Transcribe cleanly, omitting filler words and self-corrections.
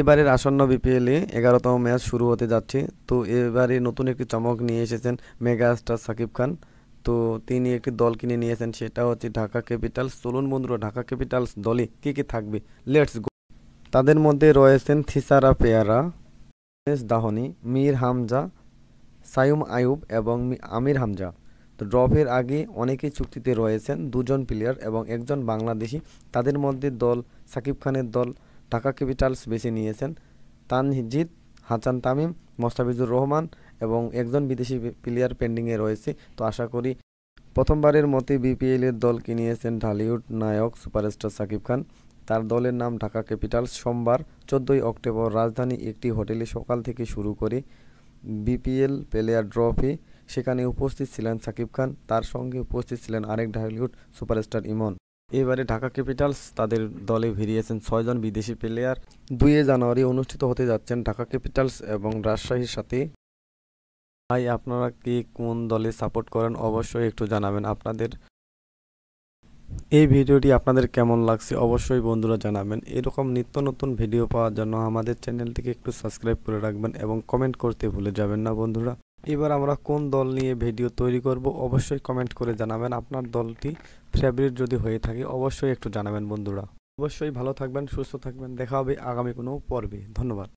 এবারের আসন্ন বিপিএলে 11তম ম্যাচ শুরু হতে যাচ্ছে। তো এবারে নতুন একটি চমক নিয়ে এসেছেন মেগা স্টার সাকিব খান। তো তিনি একটি দল কিনে নিয়েছেন, সেটা হচ্ছে ঢাকা ক্যাপিটালস। চলুন বন্ধুরা, ঢাকা ক্যাপিটালস দলে কে কে থাকবে, লেটস গো। তাদের মধ্যে রয়েছেন থিসারা পেয়ারা, এস দাহনি, মীর হামজা, সাইম আইয়ুব এবং আমির হামজা। তো ড্রপের আগে অনেকেই চুক্তিতে রয়েছেন, দুজন প্লেয়ার এবং একজন বাংলাদেশি। তাদের মধ্যে দল সাকিব খানের দল ঢাকা ক্যাপিটালস বেছে নিয়েছেন তানজিদ হাসান তামিম, মোস্তাফিজুর রহমান এবং একজন বিদেশি প্লেয়ার পেন্ডিংয়ে রয়েছে। তো আশা করি প্রথমবারের মতো বিপিএলের দল কিনিয়েছেন ঢালিউড নায়ক সুপারস্টার সাকিব খান। তার দলের নাম ঢাকা ক্যাপিটালস। সোমবার 14ই অক্টোবর রাজধানী একটি হোটেলে সকাল থেকে শুরু করে বিপিএল প্লেয়ার ড্রপে সেখানে উপস্থিত ছিলেন সাকিব খান, তার সঙ্গে উপস্থিত ছিলেন আরেক ঢালিউড সুপারস্টার ইমন। এবারে ঢাকা ক্যাপিটালস তাদের দলে ভিড়িয়েছেন 6জন বিদেশি প্লেয়ার। 2 জানুয়ারি অনুষ্ঠিত হতে যাচ্ছেন ঢাকা ক্যাপিটালস এবং রাজশাহীর সাথে। ভাই, আপনারা কি কোন দলে সাপোর্ট করেন অবশ্যই একটু জানাবেন। আপনাদের এই ভিডিওটি আপনাদের কেমন লাগছে অবশ্যই বন্ধুরা জানাবেন। এরকম নিত্য নতুন ভিডিও পাওয়ার জন্য আমাদের চ্যানেলটিকে একটু সাবস্ক্রাইব করে রাখবেন এবং কমেন্ট করতে ভুলে যাবেন না বন্ধুরা। এবার আমরা কোন দল নিয়ে ভিডিও তৈরি করব অবশ্যই কমেন্ট করে জানাবেন। আপনার দলটি ফেভারিট যদি হয়ে থাকে অবশ্যই একটু জানাবেন বন্ধুরা। অবশ্যই ভালো থাকবেন, সুস্থ থাকবেন, দেখা হবে আগামী কোনো পর্বে। ধন্যবাদ।